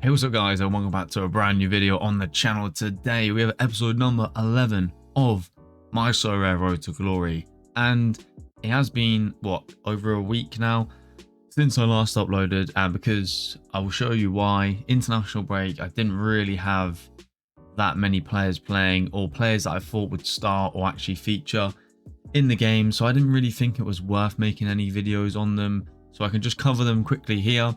Hey, what's up guys, and welcome back to a brand new video on the channel. Today we have episode number 11 of my Sorare Road to Glory, and it has been over a week now since I last uploaded, and because I will show you why. International break, I didn't really have that many players playing, or players that I thought would start or actually feature in the game, so I didn't really think it was worth making any videos on them, so I can just cover them quickly here.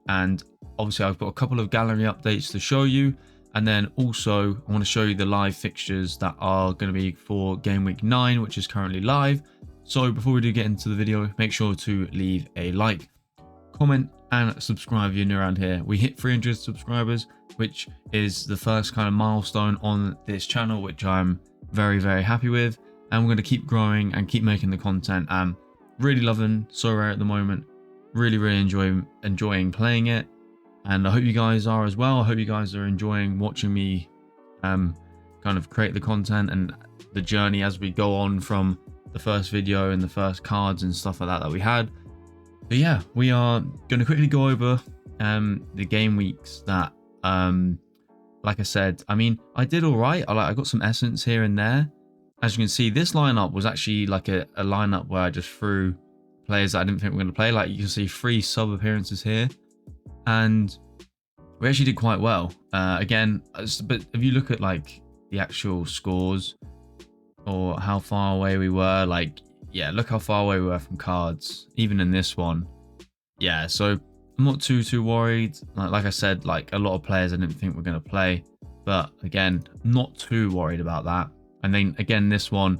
And obviously I've got a couple of gallery updates to show you, and then also I want to show you the live fixtures that are going to be for game week 9, which is currently live. So before we do get into the video, make sure to leave a like, comment and subscribe if you're new around here. We hit 300 subscribers, which is the first kind of milestone on this channel, which I'm very happy with, and we're going to keep growing and keep making the content. I'm really loving Sorare at the moment, really enjoying playing it, and I hope you guys are as well. I hope you guys are enjoying watching me kind of create the content and the journey as we go on from the first video and the first cards and stuff like that we had. But yeah, we are going to quickly go over the game weeks that like I said, I mean, I did all right. I got some essence here and there. As you can see, this lineup was actually like a lineup where I just threw players that I didn't think were going to play. Like you can see 3 sub appearances here, and we actually did quite well. Again, but if you look at like the actual scores or how far away we were, like, yeah, look how far away we were from cards, even in this one. Yeah, so I'm not too worried. Like I said, like a lot of players I didn't think were going to play, but again, not too worried about that. And then again, this one,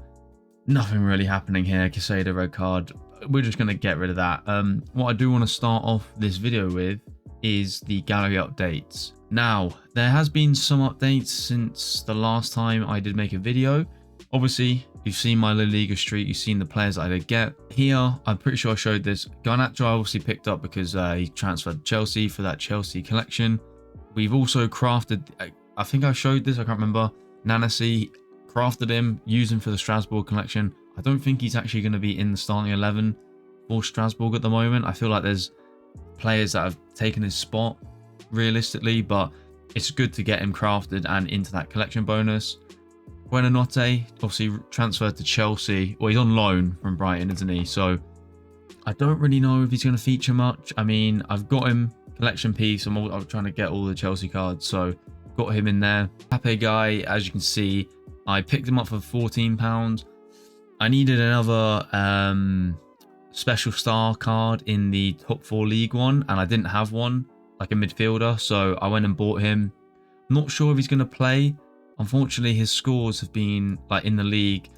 nothing really happening here. Casado red card. We're just going to get rid of that. What I do want to start off this video with is the gallery updates. Now, there has been some updates since the last time I did make a video. Obviously, you've seen my La Liga streak, you've seen the players that I did get. Here, I'm pretty sure I showed this. Garnacho I obviously picked up because he transferred to Chelsea for that Chelsea collection. We've also crafted, I think I showed this, I can't remember. Nancy, crafted him, used him for the Strasbourg collection. I don't think he's actually going to be in the starting 11 for Strasbourg at the moment. I feel like there's players that have taken his spot realistically, but it's good to get him crafted and into that collection bonus. Buonanotte obviously transferred to Chelsea. Well, he's on loan from Brighton, isn't he? So I don't really know if he's going to feature much. I mean, I've got him collection piece. I'm trying to get all the Chelsea cards, so got him in there. Pape guy, as you can see, I picked him up for £14. I needed another special star card in the top 4 League One, and I didn't have one, like a midfielder, so I went and bought him. Not sure if he's going to play. Unfortunately, his scores have been, like, in the league,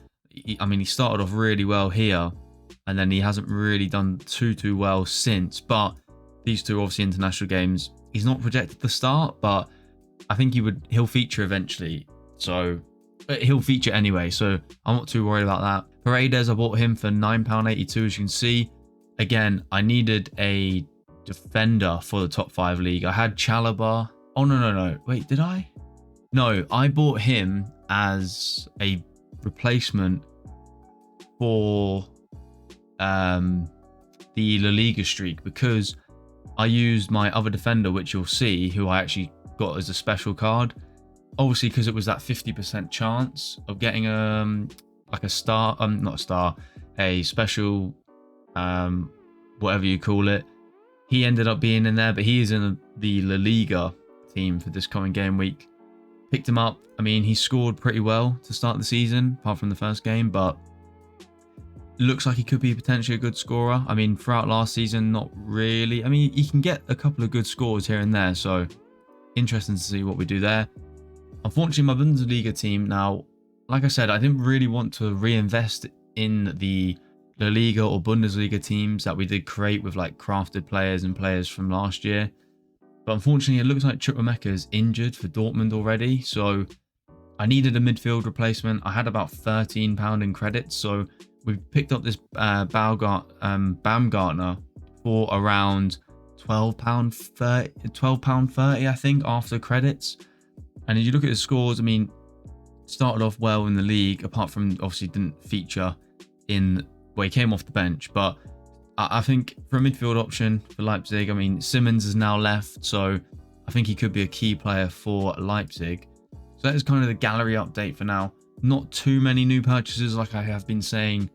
I mean, he started off really well here, and then he hasn't really done too well since. But these two, obviously, international games, he's not projected to start, but I think he'll feature eventually. So he'll feature anyway, so I'm not too worried about that. Paredes, I bought him for £9.82, as you can see. Again, I needed a defender for the top 5 league. I had Chalobah. Oh, no. Wait, did I? No, I bought him as a replacement for the La Liga streak, because I used my other defender, which you'll see, who I actually got as a special card. Obviously, because it was that 50% chance of getting like a star, not a star, a special, whatever you call it. He ended up being in there, but he is in the La Liga team for this coming game week. Picked him up. I mean, he scored pretty well to start the season, apart from the first game, but looks like he could be potentially a good scorer. I mean, throughout last season, not really. I mean, he can get a couple of good scores here and there, so interesting to see what we do there. Unfortunately, my Bundesliga team now, like I said, I didn't really want to reinvest in the La Liga or Bundesliga teams that we did create with like crafted players and players from last year. But unfortunately, it looks like Chukwuemeka is injured for Dortmund already, so I needed a midfield replacement. I had about £13 in credits, so we picked up this Baumgartner for around £12.30, I think, after credits. And if you look at his scores, I mean, started off well in the league, apart from obviously didn't feature in, well, he came off the bench, but I think for a midfield option for Leipzig, I mean, Simmons is now left, so I think he could be a key player for Leipzig. So that is kind of the gallery update for now. Not too many new purchases like I have been saying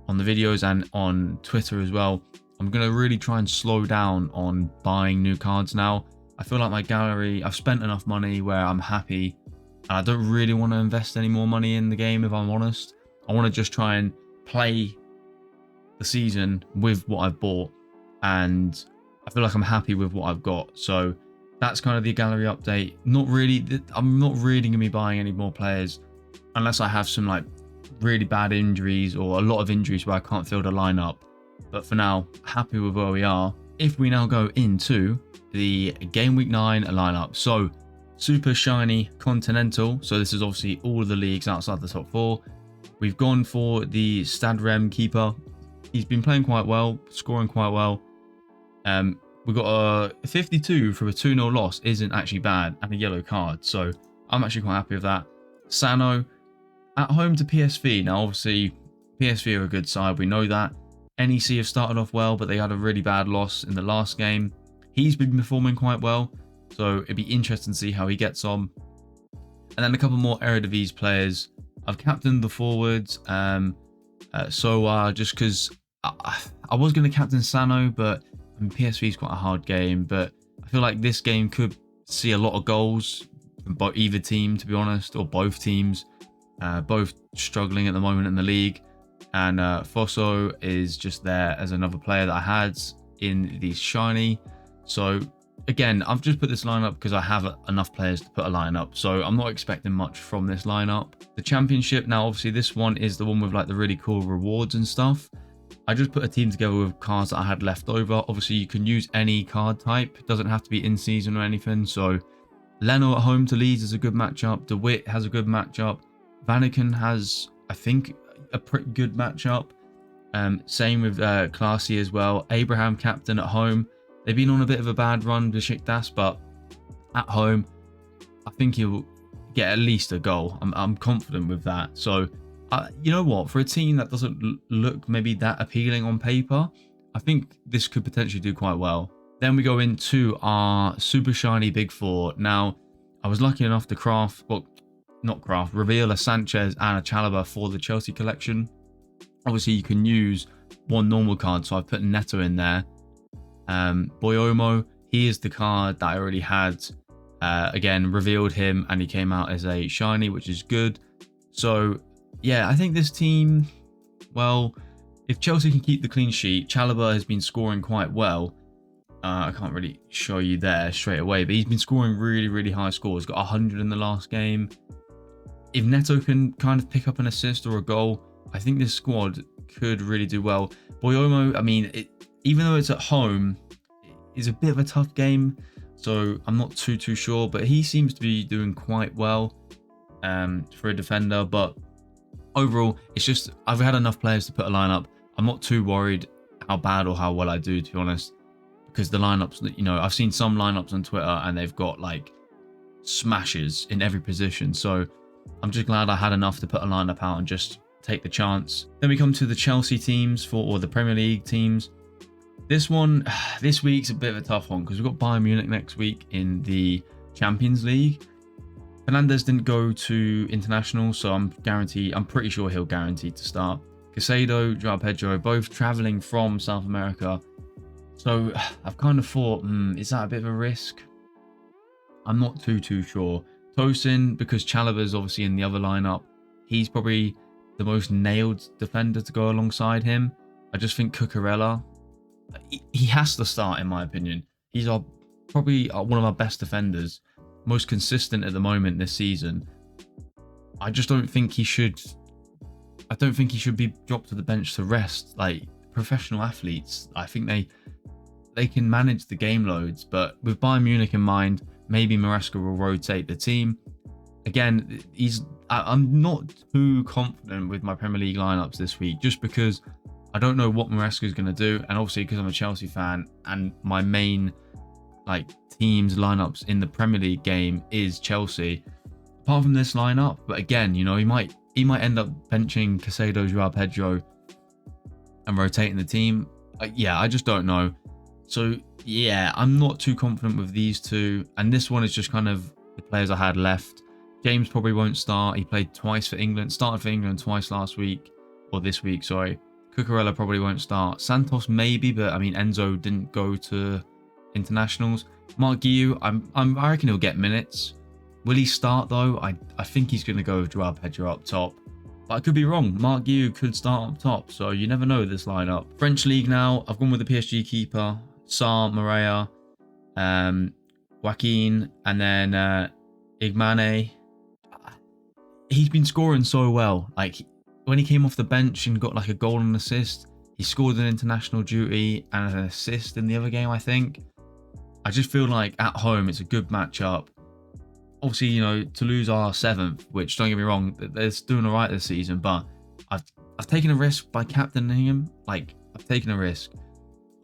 on the videos and on Twitter as well. I'm going to really try and slow down on buying new cards now. I feel like my gallery, I've spent enough money where I'm happy. And I don't really want to invest any more money in the game, if I'm honest. I want to just try and play the season with what I've bought. And I feel like I'm happy with what I've got. So that's kind of the gallery update. I'm not really going to be buying any more players unless I have some like really bad injuries or a lot of injuries where I can't field a lineup. But for now, happy with where we are. If we now go into the Game Week 9 lineup. So Super Shiny Continental. So this is obviously all of the leagues outside the top 4. We've gone for the Stadrem keeper. He's been playing quite well, scoring quite well. We got a 52 from a 2-0 loss. Isn't actually bad, and a yellow card. So I'm actually quite happy with that. Sano at home to PSV. Now obviously PSV are a good side. We know that. NEC have started off well, but they had a really bad loss in the last game. He's been performing quite well. So it'd be interesting to see how he gets on. And then a couple more Eredivisie players. I've captained the forwards. Just because I was going to captain Sano, but PSV is quite a hard game. But I feel like this game could see a lot of goals from either team, to be honest, or both teams. Both struggling at the moment in the league. And Fosso is just there as another player that I had in the shiny. So again, I've just put this lineup because I have enough players to put a lineup. So I'm not expecting much from this lineup. The championship, now obviously this one is the one with like the really cool rewards and stuff. I just put a team together with cards that I had left over. Obviously you can use any card type. It doesn't have to be in season or anything. So Leno at home to Leeds is a good matchup. De Witt has a good matchup. Vanaken has, I think, a pretty good matchup. Same with Classy as well. Abraham captain at home. They've been on a bit of a bad run, Besiktas, but at home, I think he'll get at least a goal. I'm confident with that. So, you know what? For a team that doesn't look maybe that appealing on paper, I think this could potentially do quite well. Then we go into our super shiny big 4. Now, I was lucky enough to reveal a Sanchez and a Chalobah for the Chelsea collection. Obviously, you can use one normal card, so I've put Neto in there. Boyomo, he is the card that I already had. Again, revealed him and he came out as a shiny, which is good. So, yeah, I think this team, well, if Chelsea can keep the clean sheet, Chalobah has been scoring quite well. I can't really show you there straight away, but he's been scoring really, really high scores. Got 100 in the last game. If Neto can kind of pick up an assist or a goal, I think this squad could really do well. Boyomo, I mean, even though it's at home, it's a bit of a tough game, so I'm not too sure, but he seems to be doing quite well for a defender. But overall, it's just I've had enough players to put a lineup. I'm not too worried how bad or how well I do, to be honest, because the lineups, you know, I've seen some lineups on Twitter and they've got like smashes in every position. So I'm just glad I had enough to put a lineup out and just take the chance. Then we come to the Chelsea teams or the Premier League teams. This week's a bit of a tough one because we've got Bayern Munich next week in the Champions League. Fernandes didn't go to international, so I'm pretty sure he'll guaranteed to start. Caicedo, João Pedro, both traveling from South America. So I've kind of thought, is that a bit of a risk? I'm not too sure. Tosin, because Chalobah's obviously in the other lineup, he's probably the most nailed defender to go alongside him. I just think Cucurella, he has to start in my opinion. He's probably one of our best defenders, most consistent at the moment this season. I just don't think he should. I don't think he should be dropped to the bench to rest. Like professional athletes, I think they can manage the game loads, but with Bayern Munich in mind, maybe Maresca will rotate the team. Again, I'm not too confident with my Premier League lineups this week, just because I don't know what Maresca is going to do, and obviously because I'm a Chelsea fan and my main teams lineups in the Premier League game is Chelsea. Apart from this lineup, but again, you know, he might end up benching Caicedo, João Pedro, and rotating the team. Yeah, I just don't know. So yeah, I'm not too confident with these two. And this one is just kind of the players I had left. James probably won't start. He played twice for England, started for England twice last week, or this week, sorry. Cucurella probably won't start. Santos maybe, but I mean Enzo didn't go to internationals. Mark Guiu, I reckon he'll get minutes. Will he start though? I think he's going to go with Joao Pedro up top. But I could be wrong. Mark Guiu could start up top, so you never know this lineup. French League now. I've gone with the PSG keeper, Sarr, Moreira, Joaquin, and then Igmane. He's been scoring so well. Like when he came off the bench and got like a goal and assist, he scored an international duty and an assist in the other game, I think. I just feel like at home it's a good matchup. Obviously, you know, Toulouse are 7th, which don't get me wrong, they're doing all right this season, but I've taken a risk by captaining him. Like I've taken a risk.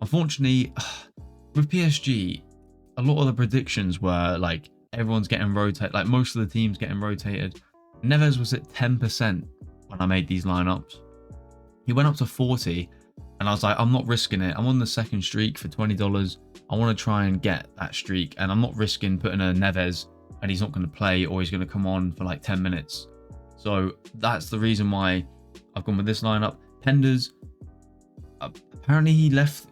Unfortunately, with PSG, a lot of the predictions were like everyone's getting rotated, like most of the teams getting rotated. Neves was at 10% when I made these lineups. He went up to 40, and I was like, I'm not risking it. I'm on the second streak for $20. I want to try and get that streak, and I'm not risking putting a Neves and he's not going to play, or he's going to come on for like 10 minutes. So that's the reason why I've gone with this lineup. Penders, apparently he left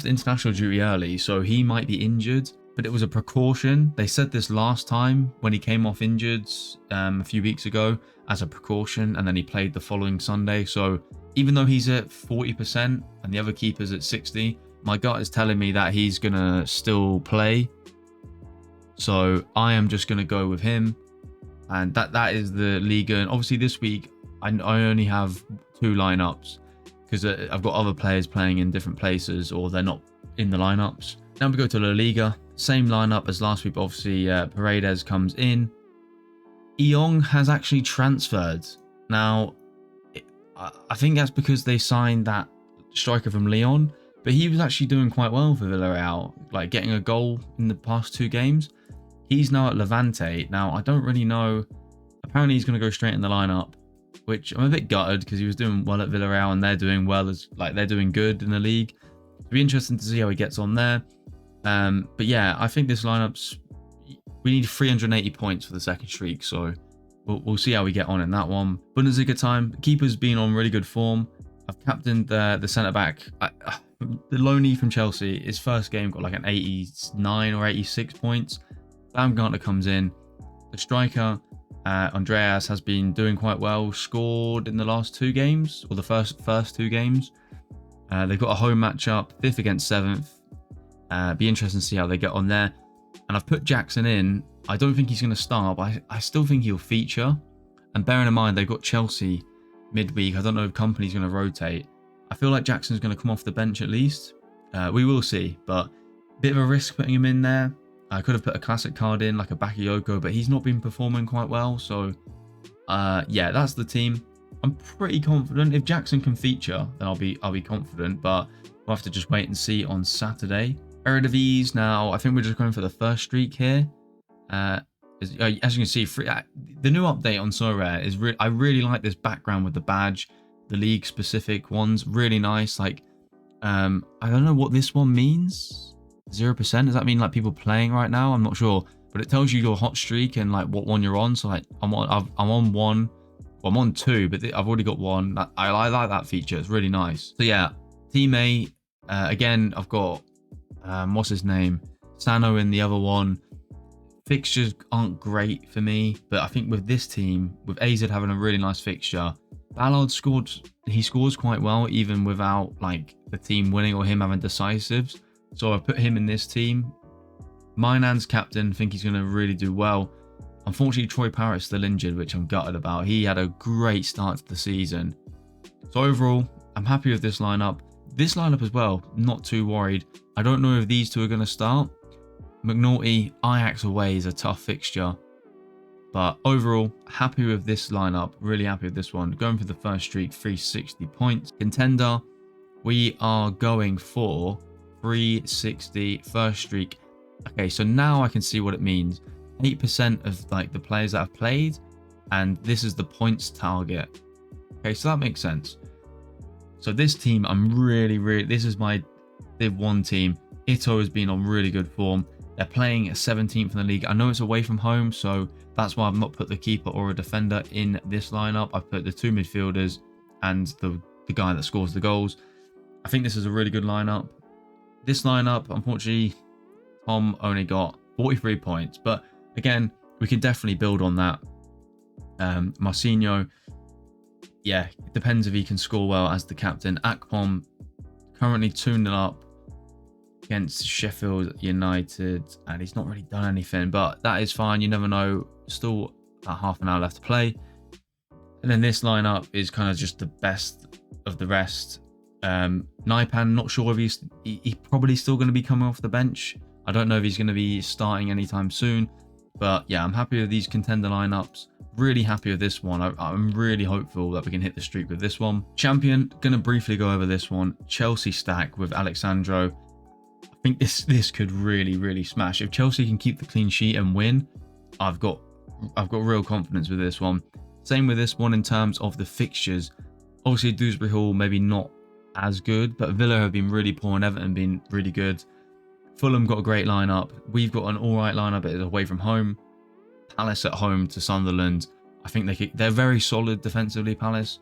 international duty early, so he might be injured, but it was a precaution. They said this last time when he came off injured a few weeks ago as a precaution, and then he played the following Sunday. So even though he's at 40% and the other keeper's at 60, my gut is telling me that he's going to still play. So I am just going to go with him. And that is the Liga. And obviously this week, I only have 2 lineups because I've got other players playing in different places, or they're not in the lineups. Now we go to La Liga. Same lineup as last week. Obviously, Paredes comes in. Eong has actually transferred. Now, I think that's because they signed that striker from Lyon. But he was actually doing quite well for Villarreal, like getting a goal in the past 2 games. He's now at Levante. Now, I don't really know. Apparently, he's going to go straight in the lineup, which I'm a bit gutted because he was doing well at Villarreal and they're doing well, they're doing good in the league. It'll be interesting to see how he gets on there. But yeah, I think this lineup's, we need 380 points for the second streak, so we'll see how we get on in that one. Bundesliga time. Keeper's been on really good form. I've captained the centre back. The loanee from Chelsea, his first game got like an 89 or 86 points. Baumgartner comes in. The striker, Andreas, has been doing quite well. Scored in the last 2 games, or the first 2 games. They've got a home matchup, 5th against 7th. Be interesting to see how they get on there. And I've put Jackson in. I don't think he's going to start, but I still think he'll feature. And bearing in mind, they've got Chelsea midweek. I don't know if Company's going to rotate. I feel like Jackson's going to come off the bench at least. We will see, but a bit of a risk putting him in there. I could have put a classic card in, like a Bakayoko, but he's not been performing quite well. So, yeah, that's the team. I'm pretty confident. If Jackson can feature, then I'll be confident, but we'll have to just wait and see on Saturday. Eredivisie, now, I think we're just going for the first streak here. As you can see, the new update on Sorare is I really like this background with the badge, the league specific ones, really nice. Like, I don't know what this one means. 0%. Does that mean like people playing right now? I'm not sure, but it tells you your hot streak and like what one you're on. So like I'm on 1, well, I'm on 2, but I've already got 1. I like that feature. It's really nice. So yeah, team A. Again, I've got what's his name, Sano in the other one. Fixtures aren't great for me, but I think with this team, with AZ having a really nice fixture, Ballard scores quite well even without like the team winning or him having decisives. So I put him in this team. Mainan's captain, think he's going to really do well. Unfortunately, Troy Parrott's still injured, which I'm gutted about. He had a great start to the season. So overall, I'm happy with this lineup. This lineup as well, not too worried. I don't know if these 2 are going to start. McNulty, Ajax away is a tough fixture. But overall, happy with this lineup. Really happy with this one. Going for the first streak, 360 points. Contender, we are going for 360 first streak. Okay, so now I can see what it means. 8% of like the players that have played, and this is the points target. Okay, so that makes sense. So this team, I'm really, this is my Div 1 team. Ito has been on really good form. They're playing 17th in the league. I know it's away from home, so that's why I've not put the keeper or a defender in this lineup. I've put the 2 midfielders and the guy that scores the goals. I think this is a really good lineup. This lineup, unfortunately, Tom only got 43 points. But again, we can definitely build on that. Marcinho, yeah, it depends if he can score well as the captain. Akpom currently 2-0 up against Sheffield United, and he's not really done anything, but that is fine. You never know. Still about half an hour left to play. And then this lineup is kind of just the best of the rest. Naipan, not sure if he's probably still going to be coming off the bench. I don't know if he's going to be starting anytime soon, but yeah, I'm happy with these contender lineups. Really happy with this one. I'm really hopeful that we can hit the streak with this one. Champion, gonna briefly go over this one. Chelsea stack with Alexandro. I think this could really smash. If Chelsea can keep the clean sheet and win, I've got real confidence with this one. Same with this one in terms of the fixtures. Obviously, Dewsbury Hall maybe not as good, but Villa have been really poor and Everton been really good. Fulham got a great lineup. We've got an alright lineup. It's away from home. Palace at home to Sunderland. I think they're very solid defensively, Palace.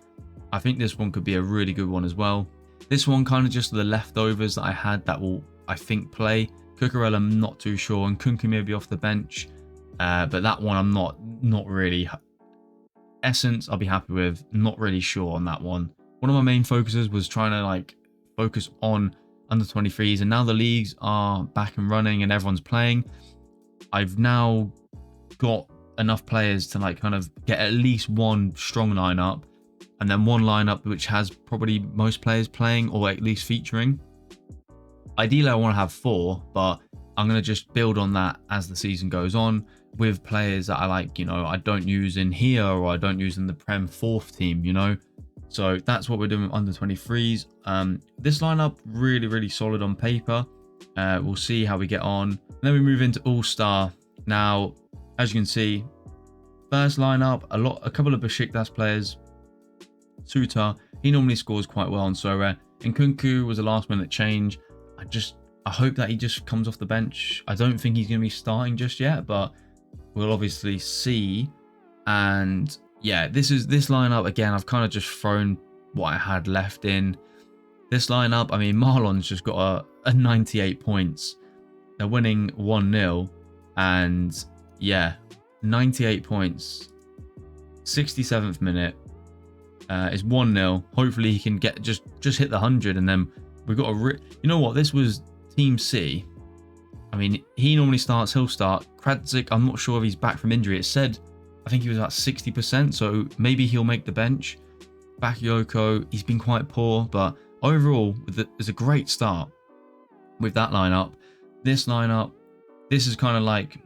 I think this one could be a really good one as well. This one kind of just the leftovers that I had that will, I think, play. Cucurella, I'm not too sure, and Kunku may be off the bench. But that one I'm not really. Essence, I'll be happy with. Not really sure on that one. One of my main focuses was trying to focus on under 23s, and now the leagues are back and running and everyone's playing. I've now got enough players to kind of get at least one strong lineup, and then one lineup which has probably most players playing or at least featuring. Ideally, I want to have 4, but I'm going to just build on that as the season goes on with players that I like, I don't use in here or I don't use in the Prem 4th team, So that's what we're doing with under 23s. This lineup really solid on paper. We'll see how we get on. And then we move into All-Star. Now, as you can see, first lineup, a couple of Besiktas players. Suter, he normally scores quite well on Sorare. And Kunku was a last-minute change. I hope that he just comes off the bench. I don't think he's going to be starting just yet, but we'll obviously see. And yeah, this lineup again. I've kind of just thrown what I had left in this lineup. I mean, Marlon's just got a 98 points. They're winning 1-0, and yeah, 98 points. 67th minute is 1-0. Hopefully he can get just hit the 100, and then we've got you know what? This was Team C. I mean, he normally starts. He'll start. Kradzik, I'm not sure if he's back from injury. It said, I think he was at 60%, so maybe he'll make the bench. Bakayoko, he's been quite poor, but overall, it's a great start with that lineup. This lineup, this is kind of like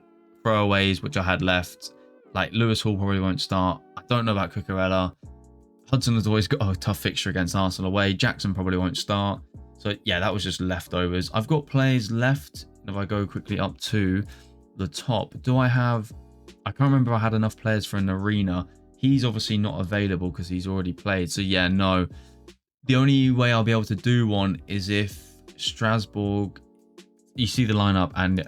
throwaways, which I had left. Like Lewis Hall probably won't start. I don't know about Cucurella. Hudson has always got a tough fixture against Arsenal away. Jackson probably won't start. So yeah, that was just leftovers. I've got players left. If I go quickly up to the top, do I have... I can't remember if I had enough players for an arena. He's obviously not available because he's already played. So yeah, no. The only way I'll be able to do one is if Strasbourg... You see the lineup and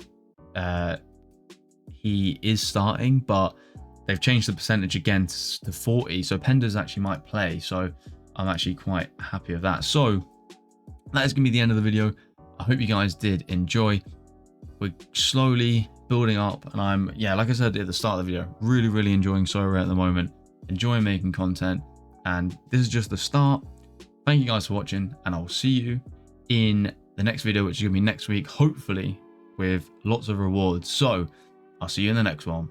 he is starting, but they've changed the percentage again to 40. So Penders actually might play. So I'm actually quite happy with that. So that is going to be the end of the video. I hope you guys did enjoy. We're slowly building up, and I'm, yeah, like I said at the start of the video, really enjoying Sorare at the moment, enjoying making content, and this is just the start. Thank you guys for watching, and I'll see you in the next video, which is going to be next week, hopefully with lots of rewards. So I'll see you in the next one.